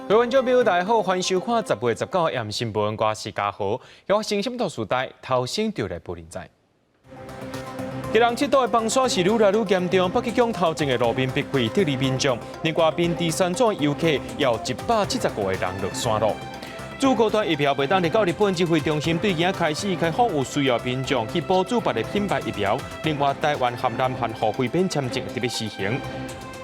台湾照表大家好，欢迎收看10月19日新闻，我是嘉豪。要发生什么大事代，头先就来报您知。吉隆七岛的崩沙是愈来愈严重，北极港头前的路面被溃，特例民众，另外边第三种游客有175个人落山路。驻高端疫苗未当到日本指挥中心，对今开始开放有需要民众去补助别的品牌疫苗。另外，台湾和南韩互菲边签证特别施行。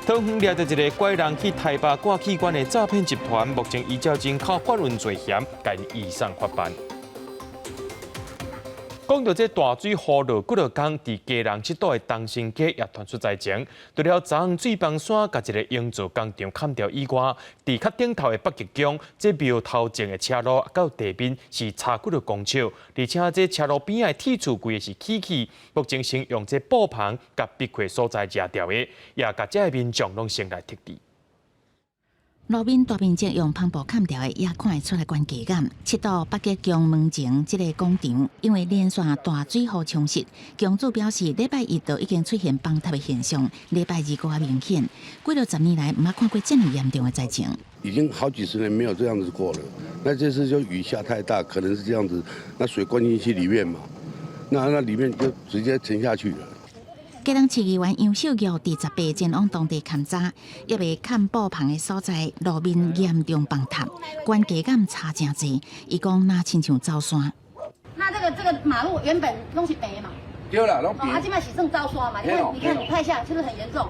桃园抓到一个拐人去台北挂器官的诈骗集团，目前依照进口法律罪嫌，该移送法办。讲到这大水雨落几落天，伫基隆七岛的东兴街也传出灾情。除了昨昏水崩山甲一个营造工厂砍掉以外，伫较顶头的北极宫，这庙头前的车路到地面是插几落公树，而且这车路边的铁柱规是起起，目前先用这布棚甲壁块所在遮掉的，也甲这民众拢先来撤离。路面大面积用篷布砍掉的，也看会出来关系感。七岛北极宫门前这个广场，因为连续大水雨冲蚀，宫主表示，礼拜一就已经出现崩塌的现象，礼拜二更加明显。几了10年来，没看过这么严重的灾情。已经好几十年没有这样子过了。那这次就雨下太大，可能是这样子，那水灌进去里面嘛，那里面就直接沉下去了。基隆市议员杨秀玉第18前往当地勘查，因为看布棚的所在路面严重崩塌，关系感差真济。伊讲那亲像走山。那这个马路原本拢是平的嘛？对啦，拢平。啊，现在是正走山嘛？你看，你拍一下，是不是很严重？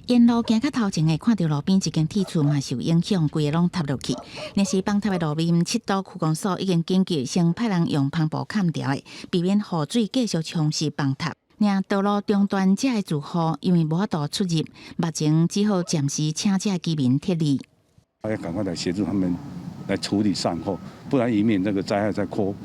沿路行到头前的，看到路边一间铁厝嘛受影响，规个拢塌落去。那是崩塌的路面，七岛区公所已经紧急先派人用篷布砍掉的，避免雨水继续冲蚀崩塌。让道路中段这的住户因为无法度出入，目前只好暂时请这居民撤离。要赶快来协助他们来处理善后，不然以免这个灾害再扩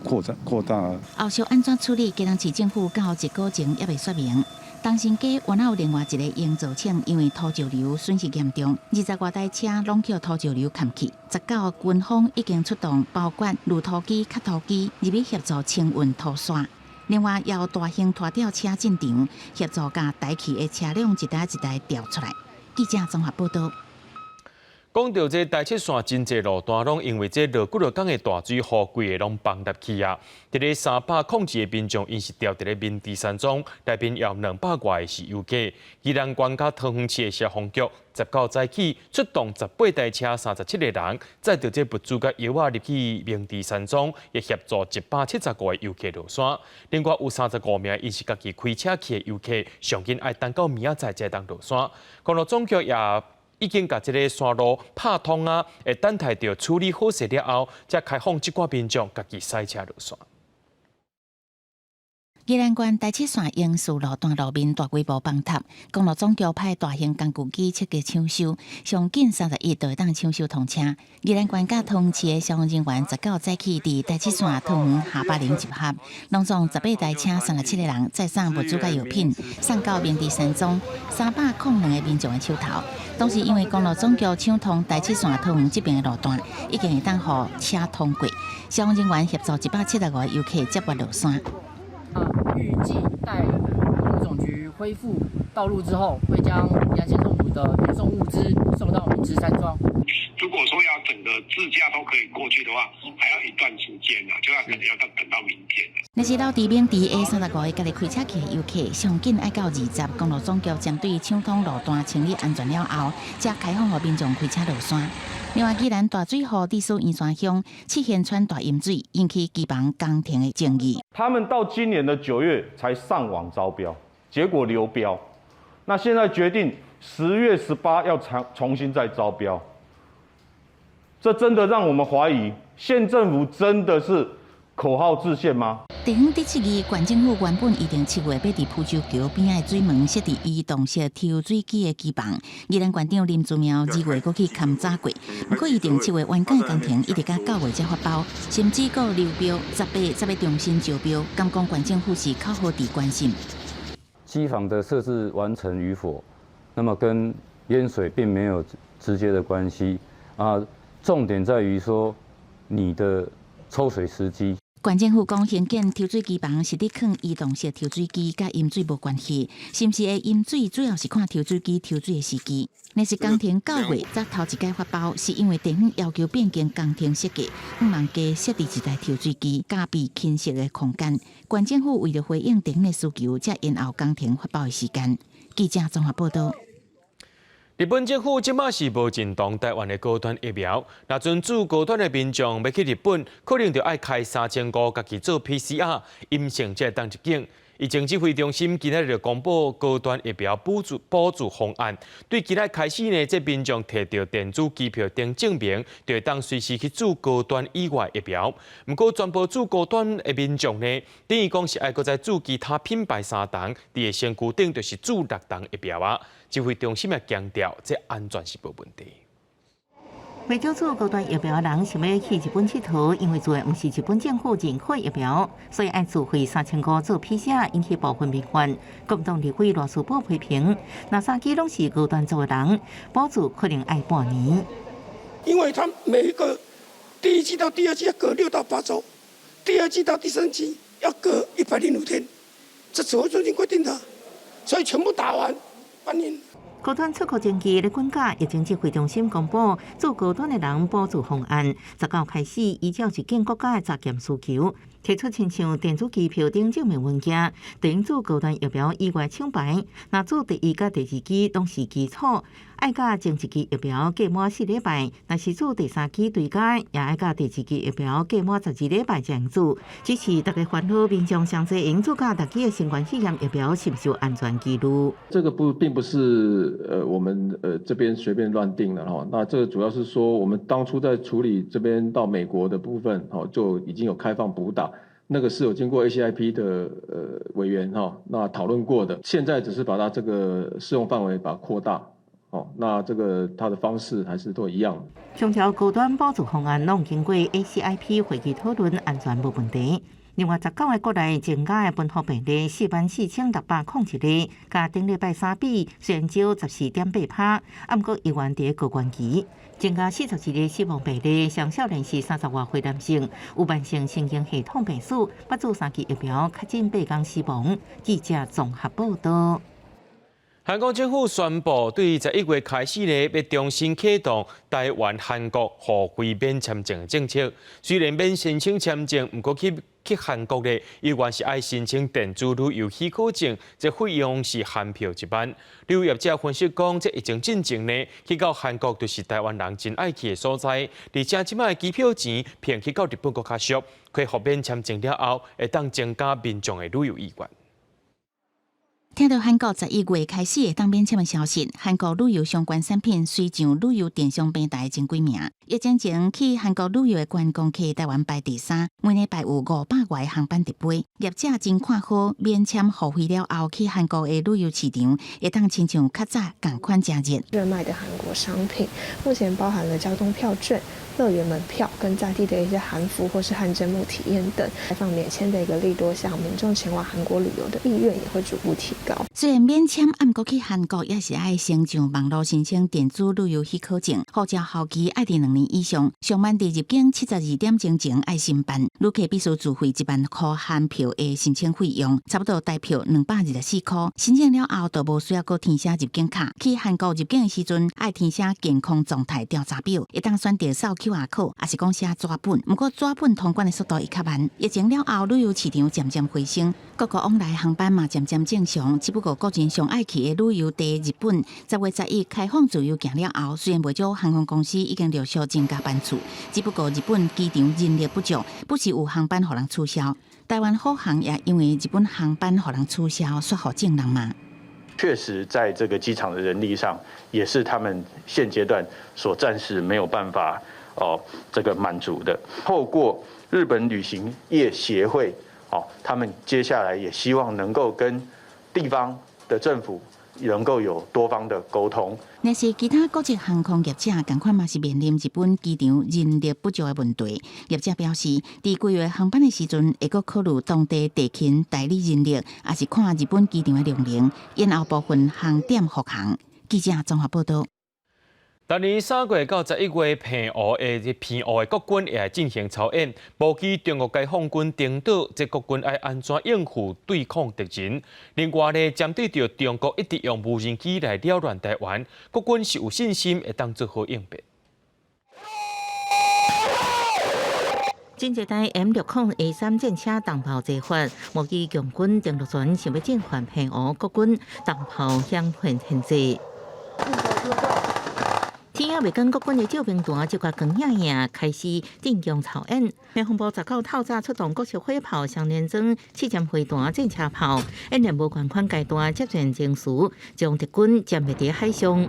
大。后续安怎处理？基隆市政府到1个月前也未说明。东兴街原有另外一个营造厂，因为土石流损失严重，20多台车拢叫土石流砍去。19个军方已经出动，包括路土机、卡土机入去协助清运土沙。另外，也有大型拖吊车进场，协助把台去的车辆一台一台调出来。记者综合报道。讲到这台七线真济路段，拢因为这落几落天的大水，雨规个拢崩塌去啊！伫咧300的民众，因是掉伫咧面第三庄，内边有200外的是游客。宜兰县甲桃园市的消防局19早起出动18台车、37个人，载着这物资甲药啊入去面第三庄，也协助170个游客落山。另外有35名因是家己开车去的游客，上紧爱等到明仔载才当落山。公路总局也已经把这个山路拍通啊，会等待着处理好势了后，才开放这寡民众家己驶车落山。宜兰县第7线英树路段路面大规模崩塌，公路总局派大型工具机彻底抢修，上紧31就会当抢修通车。宜兰县甲桃园市的消防人员19早起伫第7线桃园下巴林集合，拢总18台车、37个人，载上物资甲药品，送到明地山庄302个民众的手头。当时因为公路总局抢通第7线桃园这边的路段，已经会当互车通过，消防人员协助175个游客接驳落山。预计待路总局恢复道路之后，会将宜兰县政府的运送物资送到明池山庄。如果说要整个自驾都可以过去的话，还要一段时间呢，就可能要等到明天。那是老地面地下35个家己开车去的游客，上紧爱到20。公路总局将对抢通路段清理安全了后，才开放予民众开车落山。另外，宜兰大水河地属盐山乡七贤川大淹水，引起机房工程的争议。他们到今年的9月才上网招标，结果流标。那现在决定10月18要重新再招标，这真的让我们怀疑，县政府真的是口号制宪吗？地方第7期县政府原本预定7月要伫蒲洲桥边的水门设置移动式抽水机的机房，宜兰县长林祖苗2月过去勘查过，不过预定7月完工的工程一直到9月才发包，甚至还流标18才要重新招标，敢讲县政府是靠何地关心？机房的设置完成与否，那么跟淹水并没有直接的关系啊，重点在于说你的抽水时机。县政府讲，兴建抽水机房是伫放移动式抽水机，甲饮水无关系。是毋是会饮水，主要是看抽水机抽水的时机。那是工程9月才头一届发包，是因为地方要求变更工程设计，不忙加设置一台抽水机，加备倾斜的空间。县政府为了回应地方的需求，才延后工程发包的时间。记者综合报道。日本政府即马是无认同台湾的高端疫苗，若准住高端的民众要去日本，可能就要开3500家己做 PCR， 阴性才会当入境。疫情指挥中心今日就公布高端疫苗补助方案，对今日开始呢，这民众摕到电子机票等证明，就会当随时去做高端以外疫苗。不过，全部做高端的民众呢，等于讲是爱搁再做其他品牌3档，伫个身躯顶就是做6档疫苗啊。指挥中心也强调，这安全是无问题。为了做高端疫苗的人想要去日本佚佗，因为做的不是日本政府认可疫苗，所以按自费3500做 PCR， 引起部分民怨。共同立委罗斯宝批评，那3支拢是高端做的人，补助可能要半年。因为他每一个第1剂到第2剂要隔6到8周，第2剂到第3剂要隔105天，这指挥中心规定的，所以全部打完半年。高端出口经济的管价，疫情指挥中心公布做高端的人补助方案，19开始依照入境国家的查验需求，提出亲像电子机票等证明文件，等做高端疫苗以外抢牌。那做第1甲第2支拢是基础，爱甲前1支疫苗隔满4礼拜，若是做第3支对解，也爱甲第2支疫苗隔满12礼拜才能做。支持大家烦恼民众上侪用做甲大支的新冠肺炎疫苗是不是有安全记录？这个并不是我们这边随便乱定的哈。那这个主要是说，我们当初在处理这边到美国的部分，就已经有开放补打。那个是有经过 ACIP 的委员那讨论过的，现在只是把它这个适用范围把它扩大，那这个它的方式还是都一样的。上条高端补助方案拢经过 ACIP 会议讨论，安全无问题。另外，19个国内增加的本土病例44601例，甲顶礼拜3比虽然少14.8%，不过依然伫高原期。增加42例死亡病例，上少年是30多岁男性，有慢性神经系统病史，不做3剂疫苗，确诊8天死亡。记者综合报道。韩国政府宣布，对11月开始呢，要重新启动台湾、韩国互惠免签证的政策。虽然免申请签证，不过去韩国呢，依然是爱申请电子旅游许可证，这费用是含票一班。旅游业者分析讲，这疫情进程呢，去到韩国就是台湾人真爱去的所在，而且即卖机票钱骗去到日本国较俗，可以互免签证了后，会当增加民众的旅游意愿。听到韩国11月开始会当免签的消息，韩国旅游相关产品随上旅游电商平台前几名。疫情前去韩国旅游的观光客台湾排第3，每礼拜有500外航班直飞。业者真看好免签互惠了后，去韩国的旅游市场会当亲像较早同款加热。热卖的韩国商品，目前包含了交通票券、乐园门票跟在地的一些韩服或是汗蒸木体验等，开放免签的一个利多，向民众前往韩国旅游的意愿也会逐步提高。虽然免签，不过去韩国也是爱先上网络申请电子旅游许可证，或者后期爱伫2年以上，上班伫入境72点钟前爱申办，旅客必须自费1万块含票的申请费用，差不多代票224块。申请了后，就无需要搁填写入境卡。去韩国入境的时阵，爱填写健康状态调查表，会当选择扫 QR code，也是讲写纸本。不过纸本通关的速度会较慢。疫情了后，旅游市场渐渐回升，各国往来航班嘛渐渐正常。只不过个人上爱去的旅游地日本，10月11开放自由行了后，虽然不少航空公司已经陆续增加班次，只不过日本机场人力不足，不时有航班互人取消。台湾虎航也因为日本航班互人取消，说好正人嘛。确实，在这个机场的人力上，也是他们现阶段所暂时没有办法这个满足的。透过日本旅行业协会他们接下来也希望能够跟地方的政府能够有多方的沟通。但是其他国际航空业者同款嘛是面临日本机场人力不足的问题。业者表示，伫规划航班的时阵，会阁考虑当地地勤代理人力，也是看日本机场的量能，然后部分航点复航。记者综合报道。今年3月到11月，平湖的国军也进行操演，部署中国解放军顶岛，这国军要安怎应付对抗敌人？另外呢，针对着中国一直用无人机来扰乱台湾，国军是有信心会当做好应变。侦察台 M60A3 战车重炮齐发，模拟共军登陆船想要进犯平湖国军，重炮响遍现制。天也未跟国军的照兵团就甲光影影开始定强操演。民防部19透早出动各式火炮、双连装、气舰飞弹、战车炮，演练无悬款阶段接战情绪，将敌军歼灭伫海上。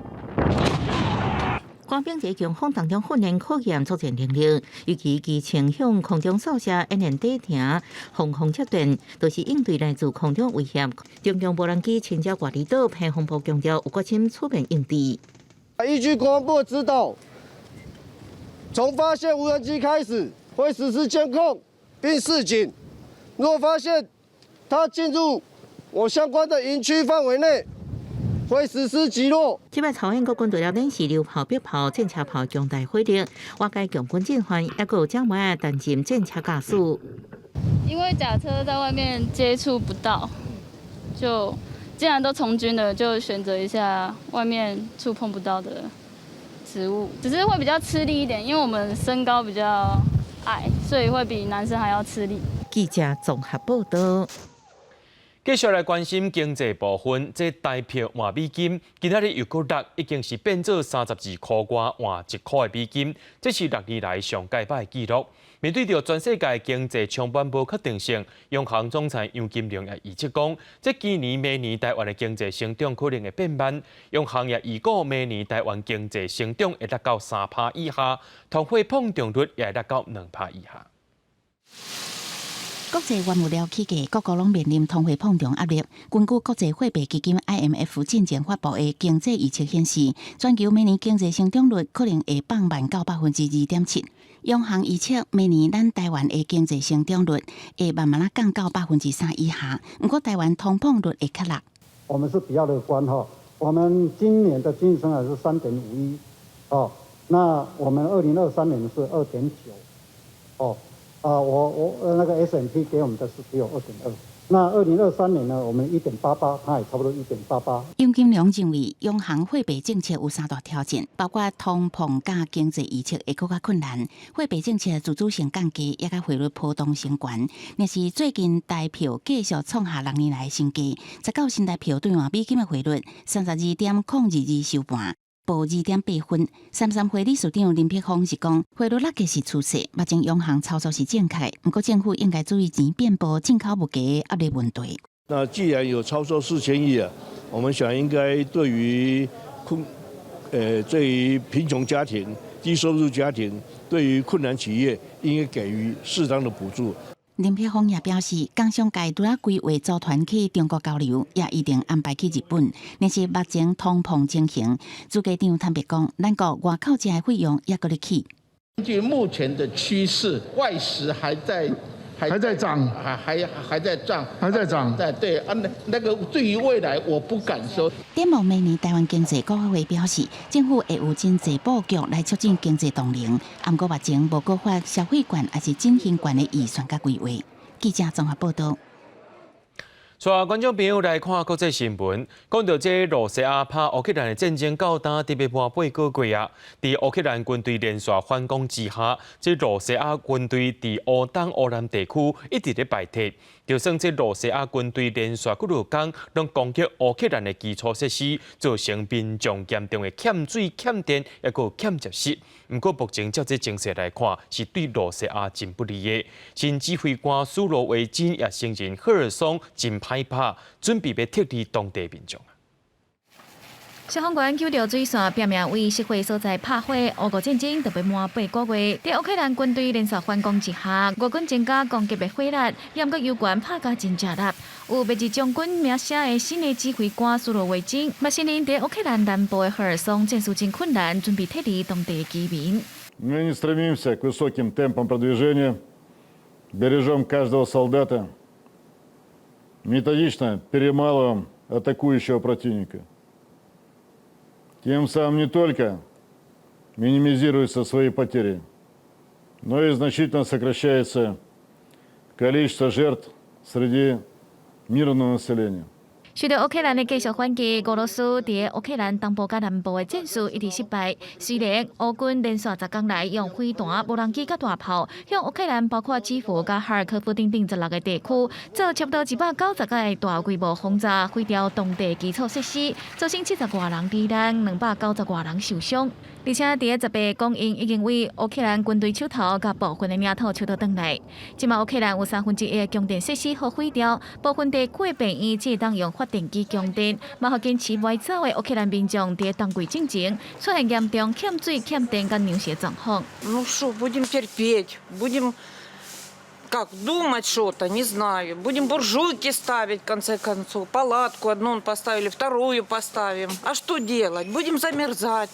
官兵在强风当中训练考验作战能力，尤其其前向空中扫射演练底停、防空接电，都是应对来自空中威胁。中共无人机侵扰外离岛，民防部强调有决心出面应对。依据国防部的指导，从发现无人机开始，会实施监控并示警。若发现它进入我相关的营区范围内，会实施击落。这摆操演国军除了练习榴炮、迫炮、战车炮强大火力，外界共军进犯，也有将门担任战车驾驶。因为甲车在外面接触不到，就既然都从军了，就选择一下外面触碰不到的植物，只是会比较吃力一点，因为我们身高比较矮，所以会比男生还要吃力。记者综合报道。继续来关心经济部分，这台票换美金，今仔日又搁落，已经是变做32块外换1块的美金，这是6年来上界歹的纪录。面对着全世界经济充满无确定性，央行总裁杨金龙也预测讲，这今年、明年台湾的经济成长可能会变慢。央行也预估明年台湾经济成长会达到3%以下，通货膨胀率也会达到2%以下。国际原物料起价各国拢面临通货膨胀压力。根据国际货币基金 IMF 近前发布的经济预测显示，全球明年经济成长率可能会放慢到2.7%。央行预测明年咱台湾的经济成长率会慢慢降到3%以下，不过台湾通膨率会较落。我们是比较乐观哈，我们今年的经济增长是3.51哦，那我们2023年是2.9哦。那个 S&P 给我们的是只有2.2，那2023年呢，我们1.88，它也差不多1.88。杨金龙认为，央行货币政策有3大挑战，包括通膨加经济预测会更加困难，货币政策自主性降低，也甲汇率波动升悬。但是最近台票继续创下6年来的新低，19新台票兑换美金的汇率32.022收盘。报2.8分，33岁理事长林碧峰是讲，汇率落价是趋势，目前央行操作是正确，不过政府应该注意钱变薄、进口物价的压力问题。那既然有超售4000亿啊，我们想应该对于贫穷家庭、低收入家庭，对于困难企业，应该给予适当的补助。林碧峰也表示，工商界除了规划组团去中国交流，也一定安排去日本。但是目前通膨情形，主计长坦白讲，咱国外口食的费用也搁咧起。根据目前的趋势，外食还在涨，还在涨。对啊，那个对于未来我不敢说。展望明年台湾经济，国发会表示，政府会有真济布局来促进经济动能。不过目前无搁发消费券还是振兴券的预算甲规划。记者综合报道。带观众朋友来看国际新闻，讲到这罗西亚拍乌克兰的战争到达特别半8个月啊，在乌克兰军队连续反攻之下，这罗西亚军队在乌东乌南地区一直在败退。就算这罗西亚军队连续几多天拢攻击乌克兰的基础设施，造成民众严重的欠水、欠电，也有欠接食。不过目前照这情势来看，是对罗西亚真不利的。新指挥官苏罗维金也承认赫尔松真歹拍，准备要撤离当地民众。消防员救到水线，拼命为社会所在拍火。俄乌战争特别满8个月，在乌克兰军队连续反攻之下，俄军增加攻击的火力，严格有关拍甲真正力。有别日将军名声的新的指挥官苏罗维金，嘛承认在乌克兰南部的赫尔松战事真困难，准备撤离当地的居民。Мы не стремимся к высоким темпам продвижения, бережем каждого солдата, методично перемалываем атакующего противника. Тем самым не только минимизируются свои потери, но и значительно сокращается количество жертв среди мирного населения. 随着乌克兰的继续反击，俄罗斯伫乌克兰东部甲南部的战术一直失败。虽然乌军连续10天来用飞弹、无人机甲大炮，向乌克兰包括基辅甲哈尔科夫等16个地区，做差不多190个大规模轰炸，毁掉当地基础设施，造成70多人罹难，290多人受伤。而且伫18公因已经为乌克兰军队手头甲部分的领土抽倒转来。即马乌克兰有1/3的供电设施互毁掉，部分地区的病院只当用发电机供电，嘛互坚持外走的乌克兰民众伫冬季进前出现严重欠水、欠电甲粮食状况。Ну что, будем терпеть, будем как думать что-то, не знаю. Будем буржуйки ставить, в конце концов. Палатку одну поставили, вторую поставим. А что делать? Будем замерзать.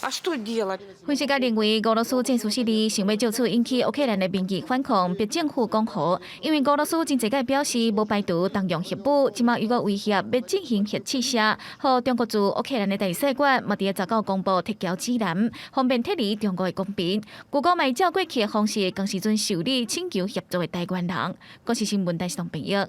А что делать? 分析家认为，俄罗斯战术失利，想要借此引起乌克兰的民意反抗，逼政府讲和。因为俄罗斯真侪个表示无排除动用核武，即马又搁威胁要进行核试射，和中国驻乌克兰的大使馆嘛伫19公布撤侨指南，方便撤离中国的公民。故讲卖照过去的方式，更时阵受理请求协助的台湾人。国视新闻台视朋友。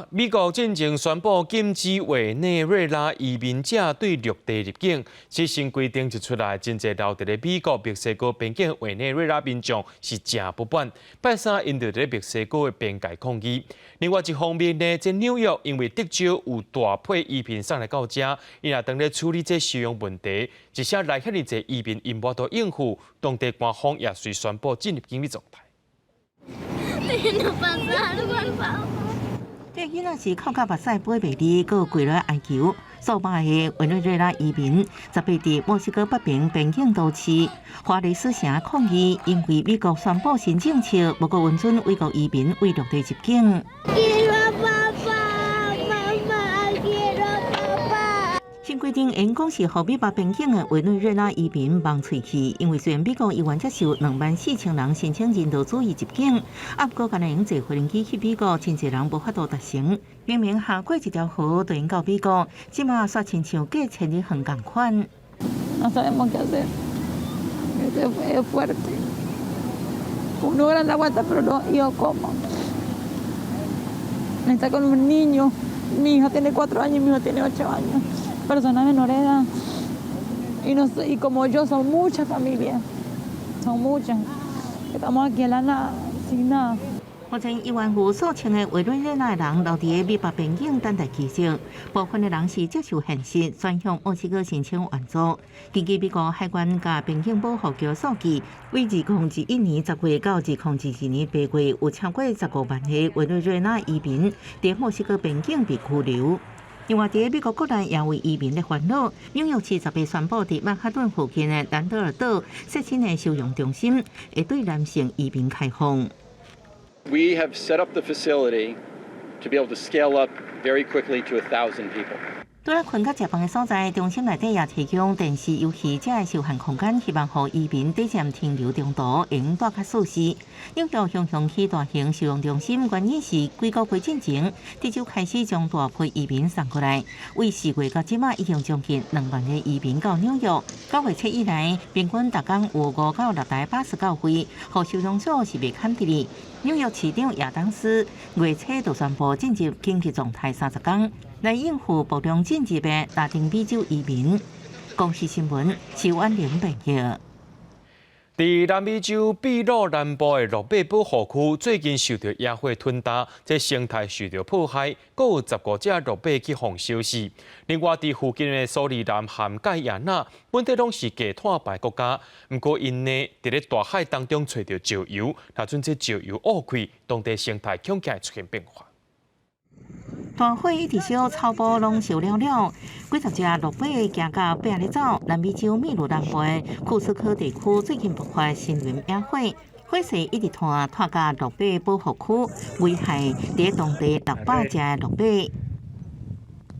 美国进前宣布禁止委内瑞拉移民者对陆地入境，这新规定一出来，真侪留伫咧美国墨西哥边境委内瑞拉民众是真不满。拜三因着咧墨西哥的边界抗议。另外一方面呢，在纽约因为德州有大批移民送来到遮，伊也当咧处理这收容问题，一下来遐尼侪移民因无法应付，当地官方也随宣布进入紧急状态。这囡仔是靠甲目屎飞袂离，搁跪落哀求。数百个委内瑞拉移民18日墨西哥北边边境都市华雷斯城抗议，因为美国宣布新政策，无够允准外国移民为陆地入境。新规定因讲是互美国边境的委内瑞拉移民望喙气，因为虽然美国已原接受24000人申请人道主义入境，不过敢若用坐飞机去美国，真侪人无法度达成。明明下过一条河就用到美国，即马煞亲像过千里远同款。No sabemos qué hacer. Es fuerte. Uno grande aguanta, pero no, yo como. Está con un niño. Mi hija tiene 4 años y mi hijo tiene 8 años. Personas menores de edad. Y como yo, son muchas familias. Son muchas. Estamos aquí en la nada, sin nada. 目前1万户数千的委内瑞拉人留伫美国边境等待寄宿，部分的人是接受现实，转向墨西哥申请援助。根据美国海关甲边境保护局数据，为2021年10月到2022年8月，有超过15万个委内瑞拉移民伫墨西哥边境被拘留。另外，伫美国国内也为移民的烦恼，纽约市10月宣布，伫曼哈顿附近的兰德尔岛设新的收容中心，会对男性移民开放。We have set up the facility to be able to scale up very quickly to 1,000 people. 除了困较食饭的所在，中心内底也提供电视、游戏这的休闲空间，希望让移民短暂停留中途，会用带较舒适。纽约向向起大型收容中心，原因是几个月之前，德州开始将大批移民送过来。为4月到即马，已经将近2万个移民到纽约。9月初以来，平均每天有5到6台89飞，互收容者是未砍伫哩。纽约市长亚当斯月初就宣布进入紧急状态30天，来应付暴动进入的拉丁美洲移民。公视新闻，邱安玲报道。伫南美洲秘鲁南部的鹿尾保护区，最近受到野火吞噬，这生态受到破坏，阁有15只鹿尾去互烧死。另外，伫附近的苏里南和盖亚那，本地拢是低碳排国家，不过因呢伫咧大海当中找到石油，若阵这石油污开，当地生态恐惊会出现变化。大火一直烧，草埔拢烧了了，几十只鹿尾行到北咧走。南美洲秘鲁南部的库斯科地区最近爆发森林野火，火势一直拖到鹿尾保护区，危害伫当地600只的鹿尾。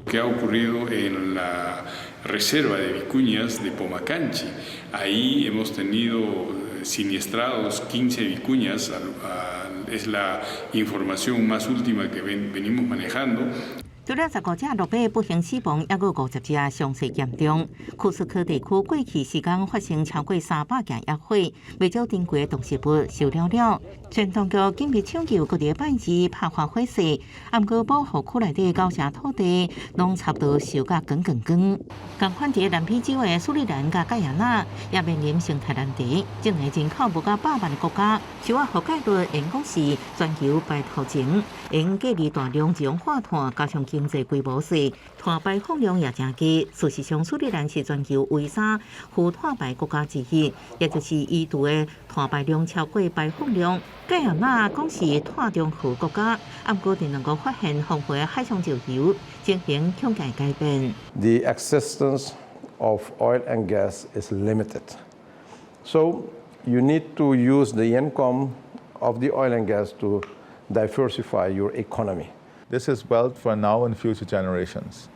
Que ha ocurrido en la reserva de vicuñas de Pomacanchi. Ahí hemos tenido siniestrados 15 vicuñas, es la información más última que venimos manejando. 除了15只鹿尾不幸死亡，还有50只伤势严重。库斯科地区过去时间发生超过300件野火，未少珍贵动植物烧了。全当局紧密抢救各地拜二拍花火势，不过保护区内底9成土地拢差不多烧甲光。共款伫南非洲的斯里兰甲盖亚那也面临生态难题，境内人口无到100万的国家，受到覆盖率应讲是全球排头前。因隔离大量自然化碳，加上经济规模细，碳排放量也真低。事实上，斯里兰是全球唯3负碳排国家之一，也就是伊度的碳排量超过排放量。盖亚那讲是碳中和国家，不过仍能够发现丰富的海上石油，进行强大改变。The existence of oil and gas is limited, so you need to use the income of the oil and gas to diversify your economy. This is wealth for now and future generations.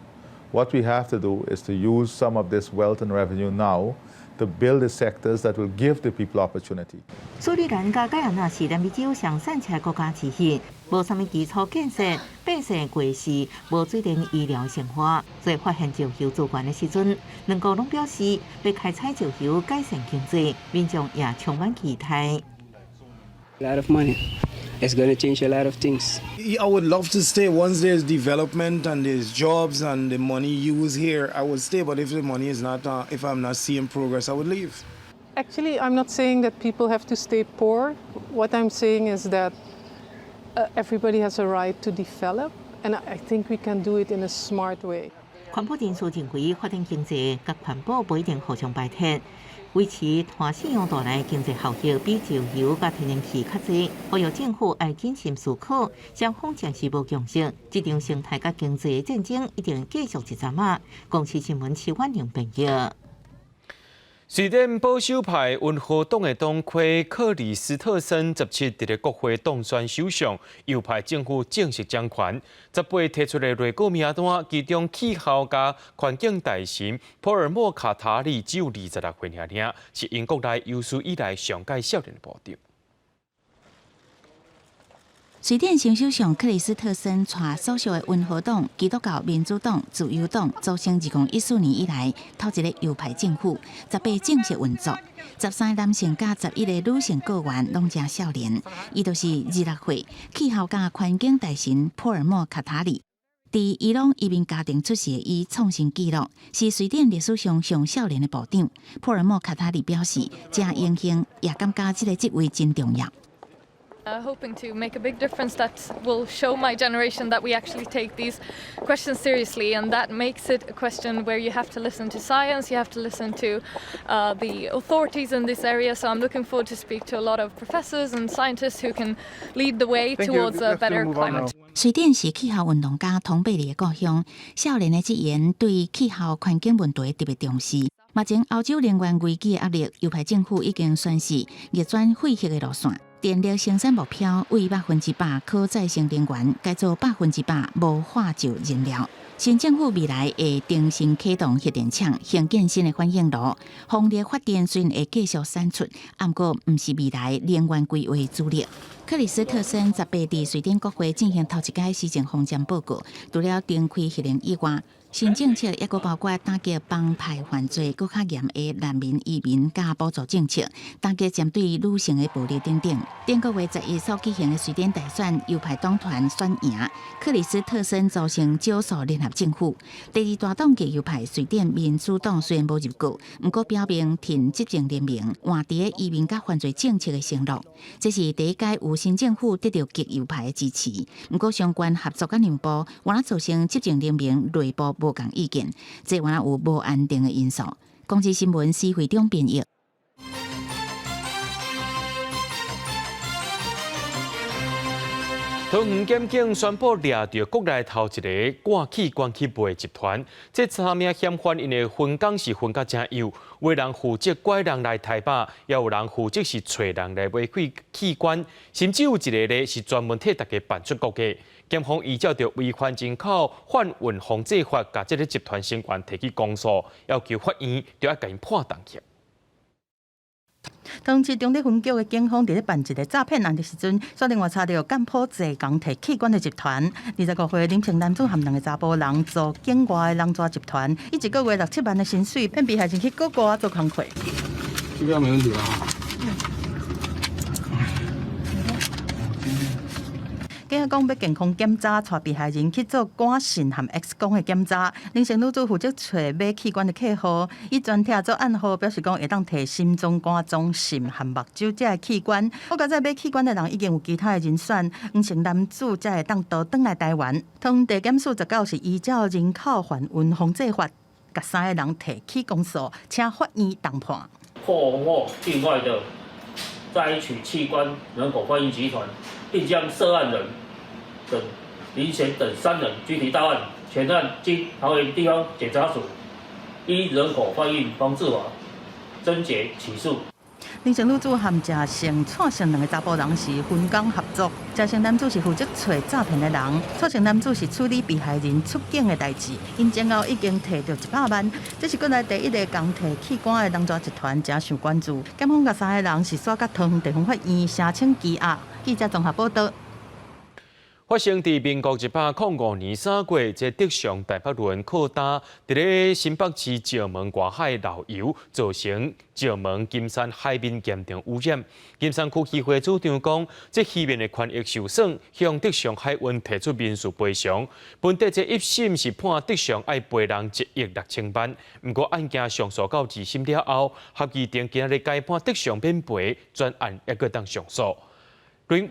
What we have to do is to use some of this wealth and revenue now to build the sectors that will give the people opportunity. 斯里兰甲盖亚那是南美洲上产出的国家之一，无啥物基础建设，百姓过世，无水电、医疗生活。在发现石油资源的时阵，两国拢表示要开采石油改善经济，民众也充满期待。A lot of money. It's going to change a lot of things. I would love to stay once there's development and there's jobs and the money used here. I would stay, but if the money is not, if I'm not seeing progress, I would leave. Actually, I'm not saying that people have to stay poor. What I'm saying is that everybody has a right to develop, and I think we can do it in a smart way. 环保人士认为，发展经济甲环保不一定互相排斥。维持碳使用带来经济效益比石油甲天然气较济，呼吁政府要谨慎思考。双方暂时无共识，这场生态甲经济战争一定继续一阵仔。公视新闻徐婉玲报道。瑞典保守派温和党的党魁克里斯特森17日在国会当选首相，右派政府正式掌权。18提出的内阁名单，其中气候加环境大臣普尔莫卡塔里只有26岁尔，是英国内有史以来上届少年的部长。瑞典新首相克里斯特森带所属的温和党、基督教民主党、自由党组成自2014年以来头一个右派政府，18正式运作。13个男性加11个女性阁员拢正少年，伊就是26岁气候加环境大臣普尔莫卡塔里。伫伊朗移民家庭出世，伊创新纪录，是瑞典历史上上少年的部长。普尔莫卡塔里表示，真荣幸，也感觉这个职位真重要。Hoping to make a big difference that will show my generation that we actually take these questions seriously, and that makes it a question where you have to listen to science, you have to listen to the authorities in this area. So I'm looking forward to speak to a lot of professors and scientists who can lead the way towards a better climate. 瑞典是气候运动家汤贝利的故乡，少年的职员对气候环境问题特别重视。目前欧洲能源危机的压力，右派政府已经宣示逆转废弃的路线。电力生产目标为100%可再生能源，改做100%无化石燃料。新政府未来会重新启动核电厂，兴建新的反应炉。风力发电虽然会继续产出，不过不是未来能源规划主力。克里斯特森18伫瑞典国会进行头一届施政方针报告，除了重开核能以外，新政策也包括打击帮派犯罪、更较严的难民移民加补助政策，打击针对女性的暴力等等。顶个月11所举行的瑞典大选，右派党团选赢，克里斯特森组成少数联合政府。第二大党极右派瑞典民主党虽然无入阁，不过表明挺执政联盟换伫移民加犯罪政策的承诺。这是第一届有新政府得到极右派的支持，不过相关合作甲让步，原来造成执政联盟内部无共意见，这原来有无安定的因素。公视新闻施会长编译。桃园检警宣布抓到国内头一个挂起关起卖集团，这3名嫌犯因的分工是分甲真有，有人负责拐人来台北，也有人负责是找人来买器官，甚至有一个咧是专门替大家办出国的。检方依照着违反人口贩运防治法，甲这个集团成员提起公诉，要求法院就要甲因判动去。通知中坜分局的警方，伫咧办一个诈骗案的时阵，锁定查到干埔济港摕器官的集团，25岁林姓男子含2个查甫人做境外的人蛇集团，以1个月6-7万的薪水骗被害人去国外做工课。这个没问题啊。警方讲要健康检查，带被害人去做肝肾和 X 光的检查。林姓女子负责找买器官的客户，以专帖做暗号，表示讲会当摕心脏、肝脏、肾和目睭这器官。我甲在买器官的人已经有其他的人选，黄姓男子才会当倒转来台湾。通地检署19是依照人口贩运防制法，甲3个人提起公诉，请法院重判。破获境外的摘取器官人口贩运集团，并将涉案人等林贤等3人拘提到案。全案经桃园地方检察署依人口贩运防治法侦结起诉。林姓女子和谢姓、蔡姓2个查甫人是分工合作。谢姓男子是负责找诈骗的人，蔡姓男子是处理被害人出境的代志。因前后已经摕到100万，这是国内第1个公摕器官的人蛇集团，真受关注。检方甲3个人是锁甲桃园地方法院申请羁押。记者综合报道。发生伫民国105年3月，这德尚台北轮扩大，伫咧新北市石门外海漏油，造成石门金山海面严重污染。金山区议会主张讲，这渔民的权益受损，向德尚海运提出民事赔偿。本地这1审是判德尚爱赔人1亿6千万，不过案件上诉到2审了后，合议庭今日改判德尚免赔，专案还阁当上诉。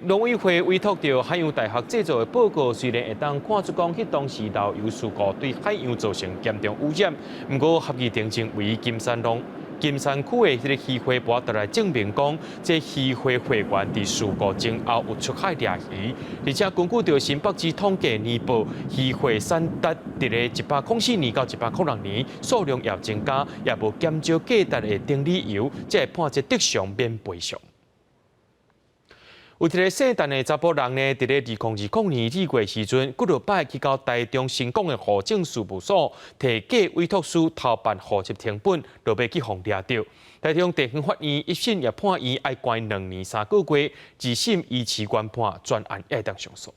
农委会委托到海洋大学制作的报告，虽然会当看出讲，迄当时漏油事故对海洋造成严重污染，不过合议庭认为金山区的迄个渔会无法来证明讲，这渔会会员伫事故前后有出海掠鱼，而且根据到新北市统计年报，渔会产值伫咧104年到106年，数量也增加，也无减少价值的顶理由，才会判这德尚免赔偿。有一个姓陈的查甫人呢，伫咧2020年2月时阵，几落摆去到台中新港的户政事务所提假委托书偷办户籍成本，就被去互抓到。台中地方法院1审也判伊挨关2年3个月，2审依期原判，专案也当上诉。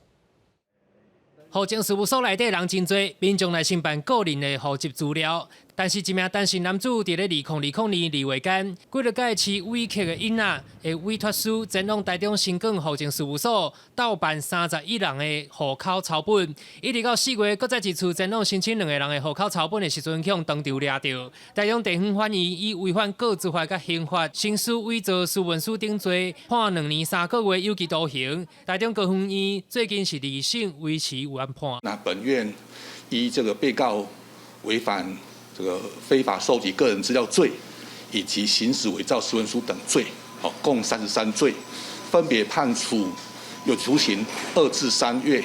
户政事务所内底人真多，民众来申办个人的户籍资料。但是一名单身男子伫咧2020年2月间，几日甲饲委客的囡仔的委托书前往台中新港户政事务所盗办31人的户口抄本，一直到4月，搁再一次前往申请2个人的户口抄本的时阵，向当场抓到。台中地方法院以违反个资法甲刑法、行使伪造私文书等罪，判2年3个月有期徒刑。台中高分院最近是2审维持原判。那本院依这个被告违反这个非法收集个人资料罪，以及行使伪造私文书等罪，共33罪，分别判处有期徒刑2至3月，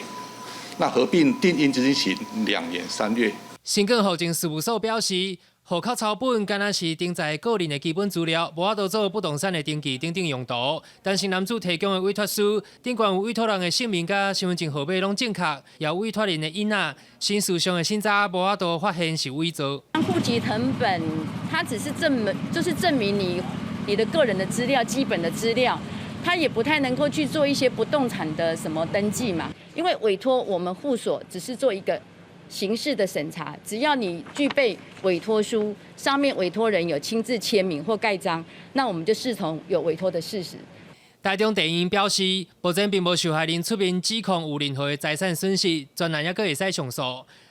那合并定应执行刑2年3月。新港户政事务所表示，户口抄本敢若是登载个人的基本资料，无法度做不动产的登记等等用途。但是男子提供的委托书，顶管有委托人的姓名甲身份证号码拢正确，也有委托人的囡仔身世上的姓查无法度发现是伪造。户籍成本，它只是证明你的个人的资料、基本的资料，它也不太能够去做一些不动产的什么登记嘛。因为委托我们户所只是做一个刑事的审查，只要你具备委托书，上面委托人有亲自签名或盖章，那我们就视同有委托的事实。台中地院表示，目前并无受害人出面指控有任何的财产损失，专案还阁会使上诉。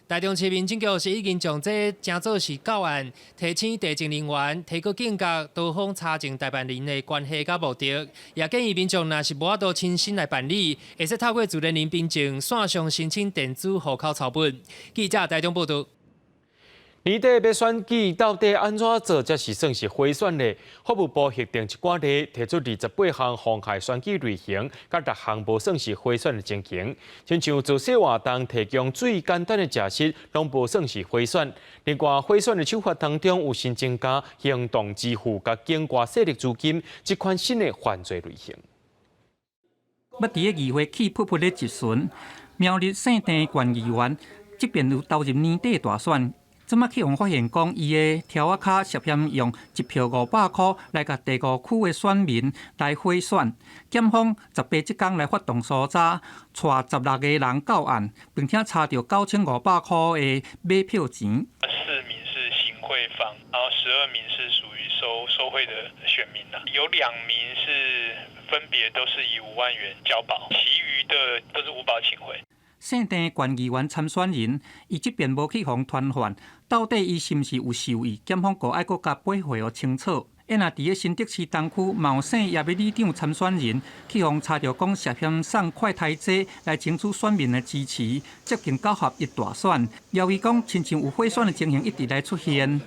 台中市民政局是已经将这称作是教案，提醒地政人员提高警觉，多方查证代办人的关系甲目的，也建议民众若是无法度亲身来办理，会使透过自然人凭证线上申请电子户口抄本。记者台中报道。年底要选举，到底安怎做才是算是回选呢？法务部核定一寡例，提出28项妨害选举类型，甲6项无算是回选的情形。亲像做小活动提供最简单的食食，拢无算是回选。另外，回选的手法当中有新增加行动支付甲境外势力资金这款新的犯罪类型。要伫个议会气噗噗的一巡，苗栗省町县议员，即便有投入年底大选。即马去用发现讲，伊的条仔卡涉嫌用1票500块来甲第5区的选民来贿选。检方18即天来发动搜查，带16个人到案，并且查到9500块的买票钱。4名是行贿方，然后12名是属于收贿的选民啦，有2名是分别都是以5万元交保，其余的都是无保请回。姓郑县议员参选人，伊即边无去互传唤，到底伊是毋是有受意？检方阁爱阁甲背回互清楚。因若伫个新竹市东区毛姓叶美里长参选人，去互查到讲涉嫌送快台车来争取选民的支持，接近9合1大选，要伊讲亲像有贿选的情形一直来出现。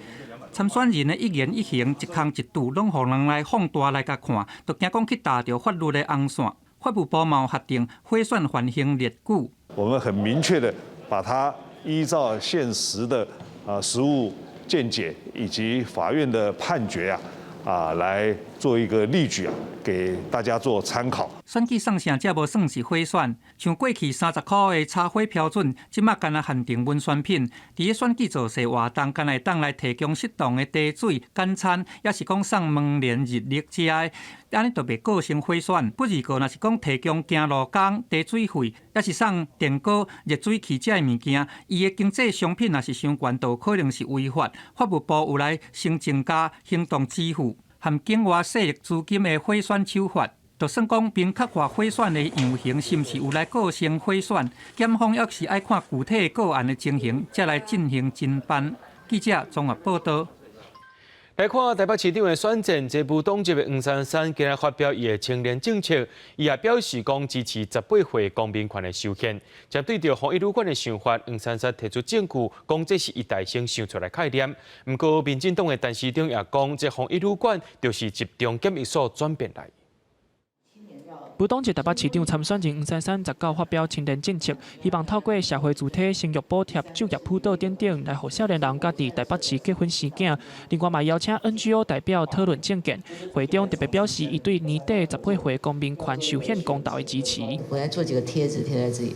参选人的一言一行、一空一度，拢互人来放大来甲看，就惊讲去踏着法律的红线。法务部嘛核定贿选缓刑列举。我们很明确的把它依照现实的实务见解以及法院的判决来做一个例举给大家做参考。选举送啥才无算是贿选？像过去30块的查贿标准，即马干那限定文宣品，伫个选举造势活动，干来当来提供适当的茶水、简餐，也是讲送门帘日历食的，安尼就袂构成贿选。不如果若是讲提供行路工、茶水费，也是送电锅、热水器这物件，伊的经济商品若是伤悬，就可能是违法。法务部有来先增加行动支付。含境外势力资金的贿选手法，就算讲明确化贿选的样形是毋是有来构成贿选，检方也是爱看具体个案的情形，才来进行侦办。记者综合报道。来看台北市长的选战，这部党籍的黄珊珊今日发表伊的青年政策，伊也表示讲支持18岁公民权的修宪。针对着防疫旅馆的想法，黄珊珊提出证据，讲这是一代先想出来概念。不过，民进党的陈时中也讲，这防疫旅馆就是集中检疫所转变来。不党籍台北市长参选人黄珊珊19发表青年政策，希望透过社会主体生育补贴、就业辅导等等，来让少年人家伫台北市结婚生囝。另外，嘛邀请 NGO 代表讨论政见。会中特别表示，伊对年底18岁公民权修宪公投的支持。我来做几个贴纸贴在这里，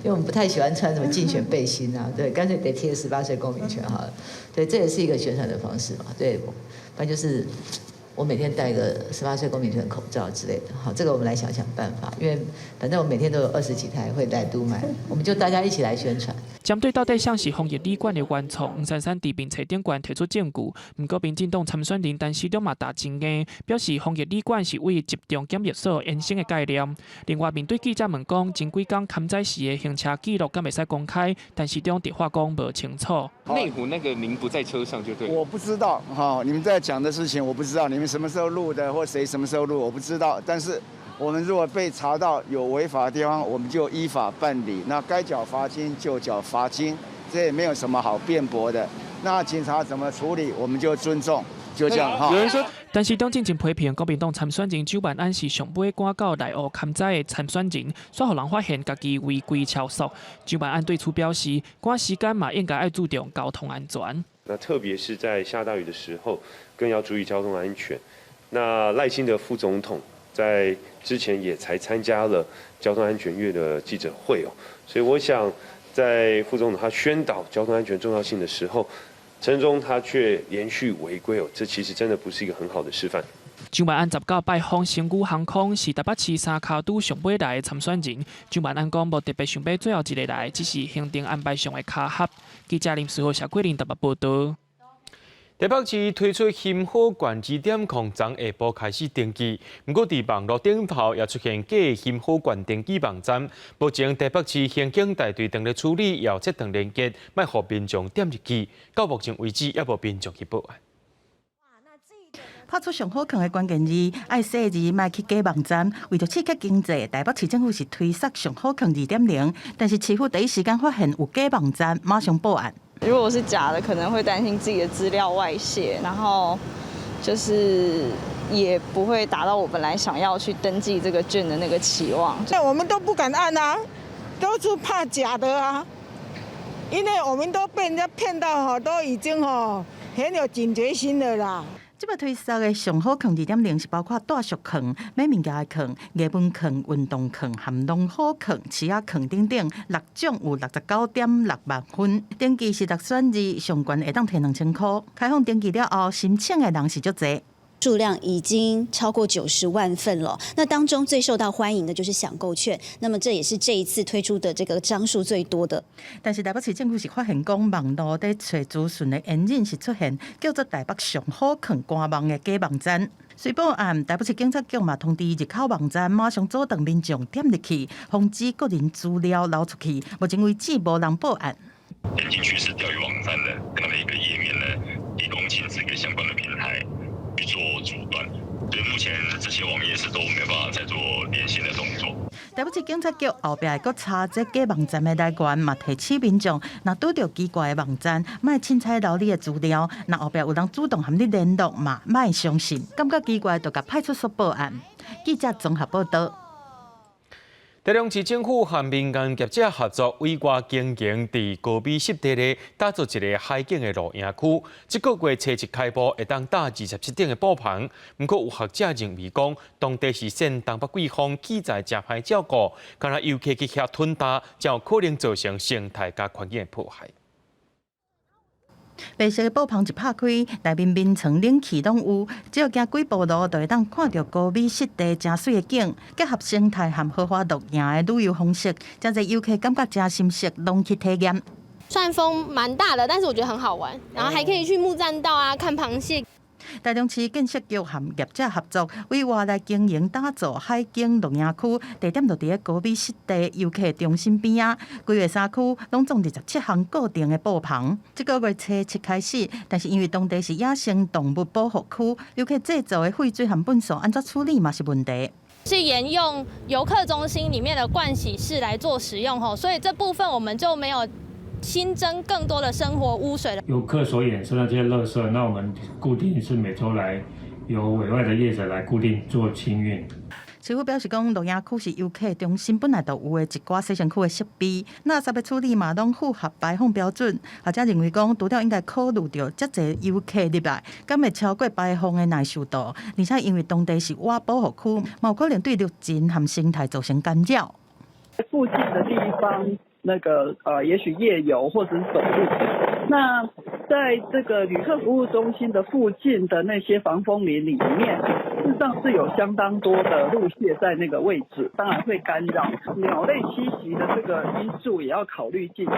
因为我们不太喜欢穿什么竞选背心啊，对，干脆得贴18岁公民权好了。对，这也是一个宣传的方式嘛，对，不然就是。我每天戴个18岁公民权口罩之类的，好，这个我们来想想办法，因为反正我每天都有20几台会来都买，我们就大家一起来宣传。针对到底像是防疫旅馆的原创，黄珊珊伫并册顶悬提出证据，不过民进党参选人陈时中嘛打真硬，表示防疫旅馆是为集中检疫所衍生的概念。另外，面对记者问讲前几天勘载时的行车记录敢袂使公开，陈时中伫话讲无清楚。内湖那个您不在车上就对。我不知道哈，你们在讲的事情我不知道，你们什么时候录的或谁什么时候录我不知道，但是我们如果被查到有违法的地方，我们就依法办理，那该缴罚金就缴罚金，这也没有什么好辩驳的。那警察怎么处理，我们就尊重，就这样哈。有人说，陈时中进前批评国民党参选人周万安是上尾赶到内湖勘载的参选人，煞互人发现家己违规超速。周万安对此表示，赶时间嘛应该要注重交通安全。那特别是在下大雨的时候，更要注意交通安全。那赖清德副总统在之前也才参加了交通安全月的记者会哦，所以我想在副总统他宣导交通安全重要性的时候，陈忠他却连续违规哦，这其实真的不是一个很好的示范。周万安19拜访成宇航空，是台北市三脚督上尾来的参选人。周万安讲无特别想要最后一个来，只是行程安排上的卡合。记者林世豪、谢桂林台北报道。台北市推出欣好券支点，从昨下晡开始登记。不过，伫网络顶头也出现假欣好券登记网站。目前台北市刑警大队正在处理，要切断连接，卖互民众点入去。到目前为止，也无民众去报案。拍出上好看的关键字，爱写字，卖去假网站。为着刺激经济，台北市政府是推出上好看2.0，但是市府第一时间发现有假网站，马上报案。如果是假的，可能会担心自己的资料外泄，然后就是也不会达到我本来想要去登记这个券的那个期望。我们都不敢按啊，都是怕假的啊，因为我们都被人家骗到都已经很有警觉心了啦。即摆推测的上好坑2.0是包括大俗坑、买物件的坑、艺文坑、运动坑、含农好坑、市仔坑等等6种有69.6万分。登记是落选日上悬会当摕2000块。开放登记了后，申请的人是足侪。数量已经超过90万份了。那当中最受到欢迎的就是享购券，那么这也是这一次推出的这个张数最多的。但是台北市政府是发现讲，网络在找资讯的引引是出现叫做台北上好坑官网的假网站。随报案，台北市警察局嘛通知入口网站马上阻挡民众点入去，防止个人资料流出去。目前为止无人报案。点进去是钓鱼网站的这样的一个页面呢，提供亲自给相关的平台去做阻断，所以目前这些网页是都没办法再做连线的动作。台北市警察局后壁还查这假网站的来源，嘛提醒民众，若拄到奇怪的网站，莫凊彩留你的资料。若后壁有人主动和你联络嘛，莫相信。感觉奇怪，就甲派出所报案。记者综合报道。台中市政府和民间业者合作，委外经营伫高美湿地咧打造一个海景的露营区。这个月初一开播，会当搭27顶的布棚。不过有学者认为讲，当地是县东北季风器材真歹照顾，敢若游客去遐吞搭，才有可能造成生态甲环境的破坏。白色的布棚一拍开，内面眠床、冷气拢有，只要行几步路，就会当看到高美湿地真水的景，结合生态和豪华露营的旅游方式，真侪游客感觉真心适，拢去体验。虽然风蛮大的，但是我觉得很好玩，然后还可以去木栈道啊，看螃蟹。台中市建设局和业者合作，委外来经营打造海景露营区，地点就伫咧高美湿地游客中心边仔。规个山区拢装27项固定的布棚。这个月初7开始，但是因为当地是野生动物保护区，游客制造的废水和粪扫安怎处理嘛是问题。是沿用游客中心里面的盥洗室来做使用吼，所以这部分我们就没有新增更多的生活污水了。游客所衍生的这些垃圾，那我们固定是每周来由委外的业者来固定做清运。市府表示讲，露营区是游客中心本来就有的一寡洗身躯的设备，那啥要处理嘛，拢符合排放标准。学者认为讲，除了应该考虑到遮侪游客入来，敢会超过排放的耐受度，而且因为当地是瓦保护区，嘛有可能对绿景和生态造成干扰。附近的地方。也许夜游或者是走路。那在这个旅客服务中心的附近的那些防风林里面，事实上是有相当多的鹿蟹在那个位置，当然会干扰鸟类栖息的这个因素也要考虑进去。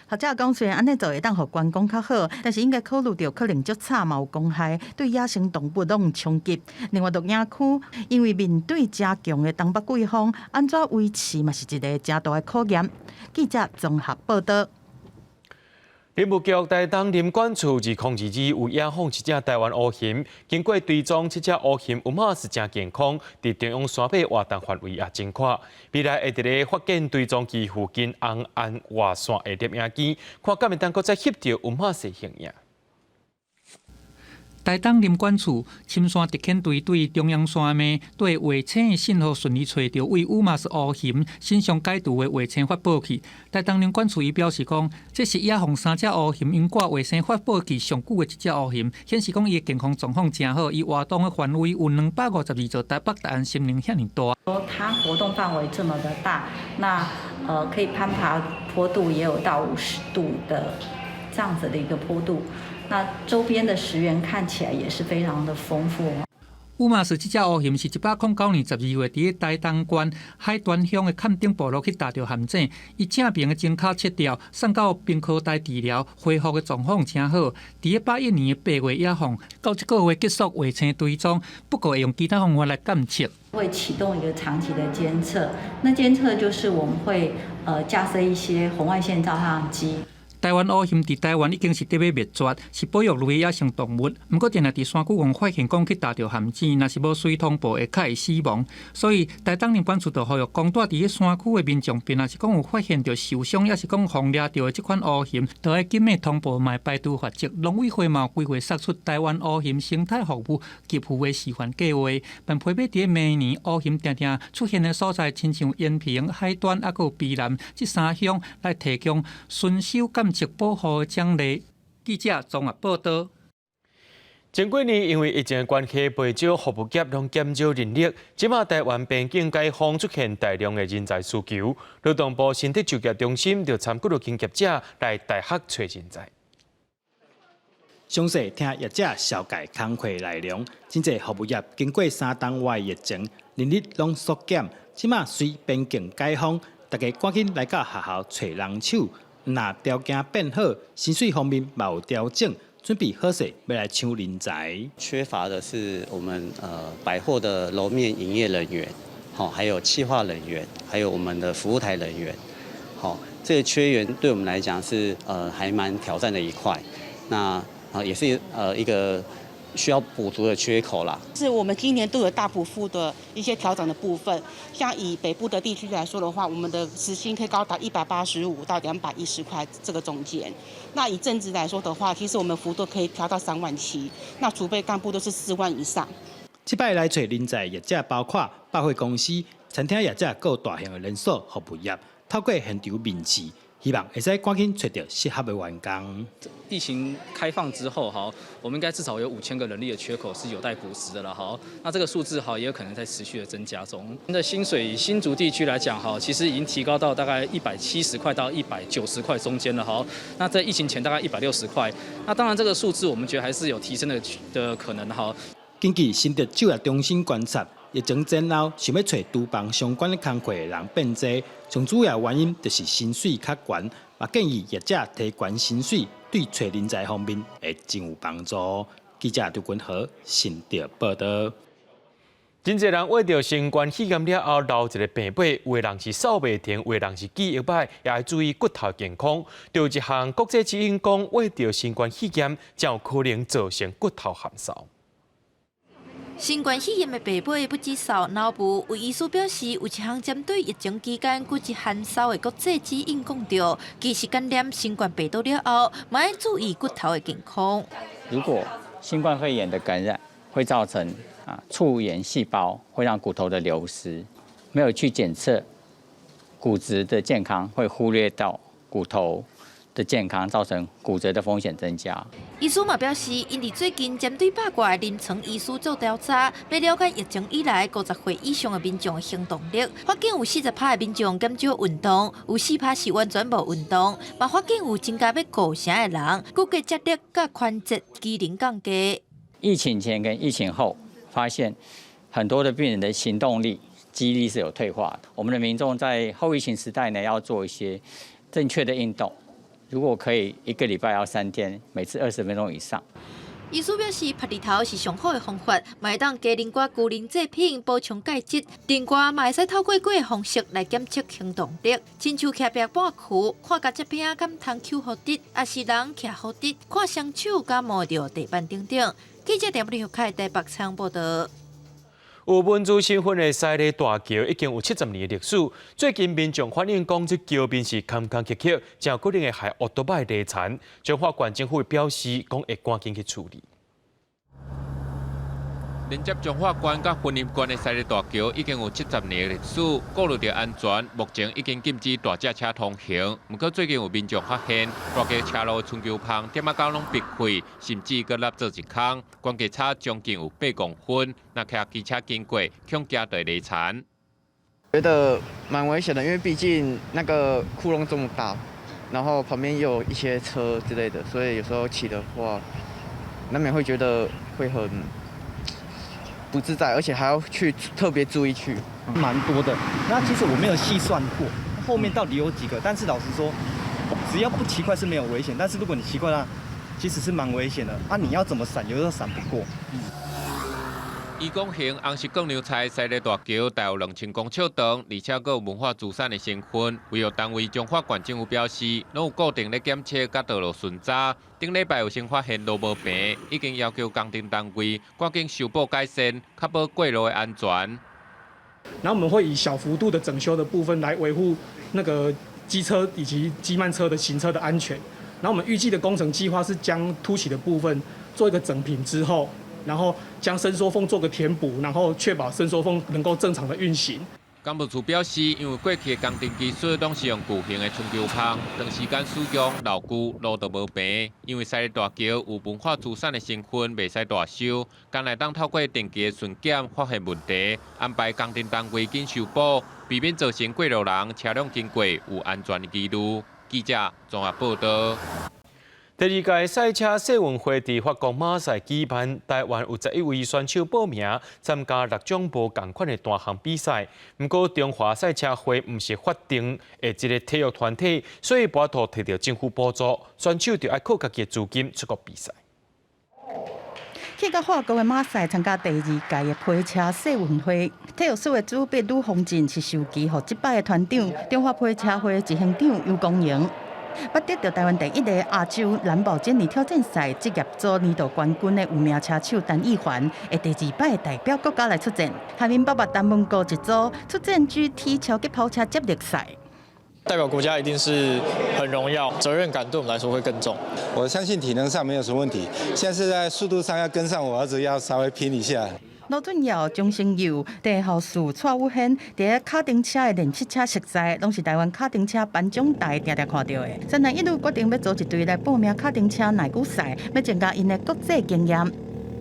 学者讲，虽然安尼做会当互观光较好，但是应该考虑到可能足差嘛有公害，对野生动物拢有冲击。另外，露营区因为面对加强的东北季风，安怎维持嘛是一个真大的考验。记者综合报道。林务局台东林管处2022有野放7只台湾乌熊，经过追踪，7只乌熊有马是真健康，伫中央山脉活动范围也真宽。未来会伫咧发现追踪区附近红岸外线的摄影机，看敢会当搁再翕到有马是形影。台东林管处深山特遣队对中央山脉对卫星的信号顺利找到为乌马斯乌熊新上解读的卫星发报器。台东林管处伊表示讲，这是野放3只乌熊因挂卫星发报器上久的一只乌熊，显示讲伊的健康状况真好，伊活动的范围有252座台北大安森林遐尼大。它活动范围这么的大，那可以攀爬坡度也有到50度的这样子的一个坡度。那周边的石原看起来也是非常的丰富。乌马斯这只乌熊是109年12月伫台东县海端乡的坎顶部落去打着陷阱，伊正面的前脚切掉，送到冰科台治疗，恢复的状况真好。伫81年的8月野放，到这个月结束卫星追踪，不过会用其他方法来监测。会启动一个长期的监测，那监测就是我们会架设一些红外线照相机。台湾乌熊伫台湾已经是得要灭绝，是保育类野生动物。不过，定定伫山区王发现讲去打着陷阱，若是无水通报，会较会死亡。所以，台东林管处就呼吁公住伫咧山区的民众，若是讲有发现着受伤，也是讲碰掠着的这款乌熊，都要紧密通报，卖排除法则。农委会嘛规划释出台湾乌熊生态服务给付的示范计划，并配备伫明年乌熊定定出现的所在，亲像延平、海端，还有卑南这3乡，来提供巡守监测保护的奖励。记者综合报道。前几年因为疫情的关系，不少服务业拢减少人力。即马台湾边境解封，出现大量的人才需求，劳动部身体就业中心就参与了经业者来大学找人才。详细听业者小解工课内容，真济服务业经过3冬外疫情，人力拢缩减。即马随边境解封，大家赶紧来到学校找人手。若条件变好，薪水方面嘛有调整。准备好势要来抢人才，缺乏的是我们百货的楼面营业人员，还有企划人员，还有我们的服务台人员，这个缺员对我们来讲是还蛮挑战的一块，那也是一个需要补足的缺口啦。是我们今年都有大幅度的一些调整的部分，像以北部的地区来说的话，我们的时薪可以高达185到210块这个中间。那以正职来说的话，其实我们幅度可以调到3万7，那储备干部都是4万以上。这摆来找人才业者包括百货公司、餐厅业者，各大型的连锁服务业，透过现场面试。希望会使赶紧找到适合的员工。疫情开放之后，我们应该至少有5000个人力的缺口是有待补实的了，那这个数字也有可能在持续的增加中。我们的薪水以新竹地区来讲，其实已经提高到大概170块到190块中间了，那在疫情前大概160块。那当然这个数字我们觉得还是有提升的可能，根据新竹就业中心观察。疫情前后，想要找厨房相关的工课的人变多，最主要原因就是薪水较悬，也建议业者提悬薪水，对找人才方面会真有帮助。记者刘君和新竹报道。真侪人为着新冠肺炎了后留一个病尾，有的人是扫袂停，有的人是记忆歹，也要注意骨头健康。就一项国际指引讲，为着新冠肺炎，才有可能造成骨头含烧。新冠肺炎的病尾不止扫脑部，有医师表示，有一项针对疫情期间骨质含烧的国际指引讲到，其实感染新冠病毒了后，嘛要注意骨头的健康。如果新冠肺炎的感染会造成促炎细胞，会让骨头的流失，没有去检测骨质的健康，会忽略到骨头的健康，造成骨折的风险增加。医师嘛表示，因为最近针对8卦的临床医师做调查，要了解疫情以来50岁以上的民众的行动力。发现有40%的民众减少运动，有4%是完全无运动，嘛发现有增加要顾声的人，骨骼肌力甲关节机能降低。疫情前跟疫情后，发现很多的病人的行动力、肌力是有退化的。我们的民众在后疫情时代呢，要做一些正确的运动。如果可以，1个礼拜要3天，每次20分钟以上。医师表示，拍日头是上好的方法，嘛会当加啉寡牛奶制品补充钙质，另外嘛会使透过几个方式来检测行动力，亲像徛壁半区，看甲接片敢通抽好滴，也是人徛好滴，看双手敢摸到地板等等。记者电报刘凯台北采访报道。有民族身份的西里大桥已经有70年的历史。最近民众反映讲，这桥边是坎坎坷坷，真有可能会害奥多拜地残。彰化县政府表示，讲会赶紧去处理。连接彰化县甲云林县的西里大桥已经有70年的历史，顾虑到安全，目前已经禁止大只车通行。不过最近有民众发现，大桥车路春秋旁点到拢闭开，甚至搁立做一坑，关节差将近有8公分，那骑机车经过，恐惊到累残。觉得蛮危险的，因为毕竟那个窟窿这么大，然后旁边也有一些车之类的，所以有时候骑的话，难免会觉得会很不自在，而且还要去特别注意去，蛮多的。那其实我没有细算过后面到底有几个，但是老实说，只要不骑快是没有危险，但是如果你骑快了，其实是蛮危险的。你要怎么闪，有时候闪不过。伊讲行红石港牛菜西里大桥大有2000公尺长，而且阁有文化资产的身份。卫育单位彰化县政府表示，拢有固定咧检测甲道路巡查。顶礼拜有先发现路无平，已经要求工程单位赶紧修补改善，确保过路的安全。然后我们会以小幅度的整修的部分来维护那个机车以及机慢车的行车的安全。然后我们预计的工程计划是将凸起的部分做一个整平之后。然后将伸缩缝做个填补，然后确保伸缩缝能够正常的运行。干部处表示，因为过去的工程技术拢是用巨型的春秋棒，长时间使用老旧，路都无平。因为西日大桥有文化资产的身份，袂使大修，将来当透过定期的巡检发现问题，安排工程单位紧修补，避免造成过路人车辆经过有安全的记录。记者综合报道。第二届赛车世运会伫法国马赛举办，台湾有11位选手报名参加6种无同款的单项比赛。不过，中华赛车会毋是法定的一个体育团体，所以巴图摕到政府补助，选手就要靠家己的资金出国比赛。去到法国的马赛参加第2届的皮车世运会，体育署的主笔吕宏进是授旗予这摆的团长，中华皮车会执行长尤光荣。捌得到台湾第1个亚洲蓝宝坚尼挑战赛职业组年度冠军的有名车手陈奕环，会第2摆代表国家来出战。下面800单门国一组出战 GT 超级跑车接力赛。代表国家一定是很荣耀，责任感对我们来说会更重。我相信体能上没有什么问题，现在是在速度上要跟上我儿子，要稍微拼一下。罗俊尧、钟成佑、地校士蔡武宪，伫卡丁车的练习车实赛，拢是台湾卡丁车颁奖台常常看到的。3男1女决定要组一队来报名卡丁车耐久赛，要增加因的国际经验。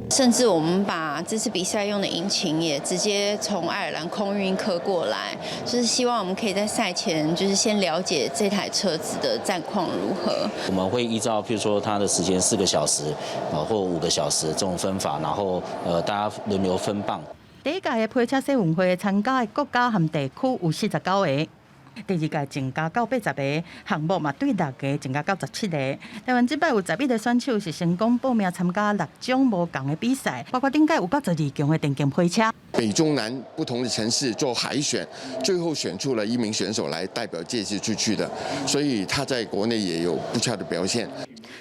甚至我们把这次比赛用的引擎也直接从爱尔兰空运客过来，就是希望我们可以在赛前就是先了解这台车子的战况如何。我们会依照譬如说它的时间4个小时，或5个小时这种分法，然后大家轮流分棒。第1届的皮车世运会参加的国家和地区有49个。第2届增加到80个，项目嘛对6个增加到17个。台湾这摆有11个选手是成功报名参加6种无同的比赛，包括顶届有82强的电竞皮车。北中南不同的城市做海选，最后选出了1名选手来代表届时出去的，所以他在国内也有不错的表现。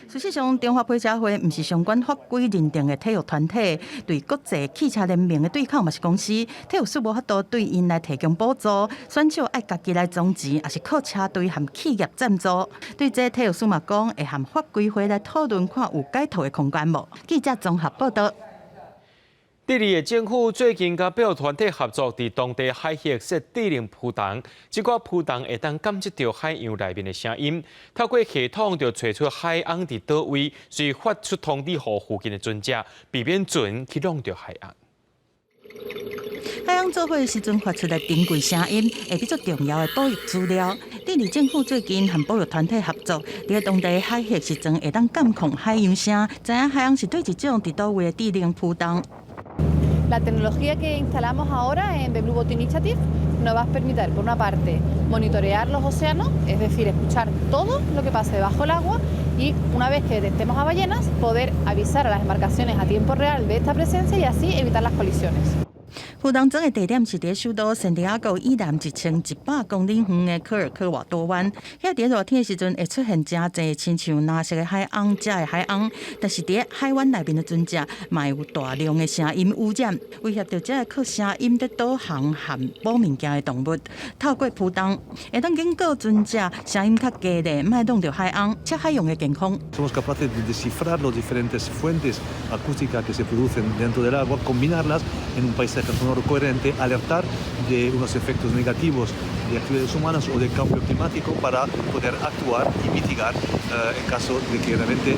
事实上，中华皮车会不是相关法规认定的体育团体，对国际汽车联盟的对抗嘛是公司，体育署无法度对因来提供补助，选手爱家己来种钱，也是靠车队和企业赞助。对这体育署嘛讲，会和法规会来讨论，看有改套的空间无。记者综合报道。第二个政府最近甲保育团体合作，伫当地海域设智能浮筒，这个浮筒会当感知到海洋内面的声音，透过系统就找出海洋伫倒位，随发出通知予附近的船只，避免船去弄到海洋。海洋做伙的时阵发出的珍贵声音，会比较重要的保育资料。第二政府最近和保育团体合作，伫当地海域时阵会当监控海洋声，知影海洋是对一种伫倒位的智能浮筒。La tecnología que instalamos ahora en Blue Boat Initiative nos va a permitir, por una parte, monitorear los océanos, es decir, escuchar todo lo que pasa debajo del agua y una vez que detectemos a ballenas, poder avisar a las embarcaciones a tiempo real de esta presencia y así evitar las colisiones. 浮筒装的地点是伫首都圣地亚哥以南1100公里远的科尔科瓦多湾。遐伫热天的时阵会出现真侪亲像蓝色的海鸥、遮的海鸥，但是伫海湾内面的船只嘛有大量的声音污染，威胁到遮靠声音在导航和捕物件的动物。透过浮筒，会当警告船只声音较低的，莫弄到海鸥，且海洋的健康。Somos capaces de descifrar las diferentes fuentes acústicas que se producen dentro del agua, combinarlas en un paisaje sonoro coherente, alertar de unos efectos negativos de actividades humanas o de cambio climático para poder actuar y mitigar en caso de que realmente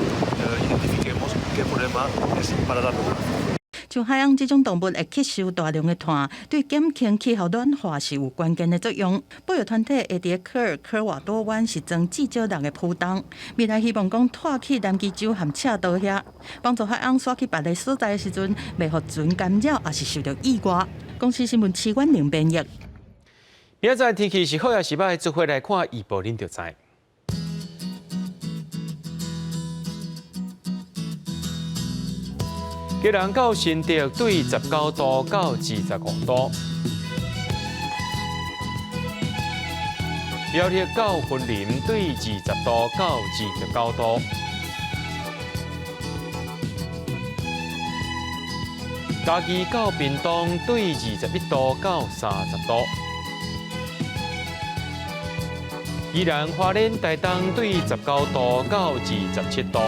identifiquemos que el problema es para largo plazo. 像海洋这种动物会吸收大量的碳，对减轻气候暖化是有关键的作用。保育团体会伫科尔科瓦多湾是装至少6个浮筒，未来希望讲拓去南极洲和赤道遐，帮助海洋刷去别个所在的时阵，袂互船干扰，也是受到意外。公司新闻市阮宁编译。明仔载天气是好也是歹，做伙来看预报，恁就知。吉人到新竹对19度到25度，苗栗到云林对20度到29度，嘉义到屏东对21度到30度，宜兰花莲台东对19度到27度。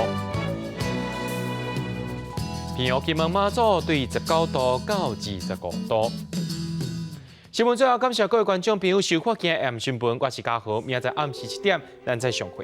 平湖金门马祖对19度到25度，新闻最后，感谢各位观众朋友收看今日 M 新闻，我是嘉豪，明仔载暗时7点咱再相会。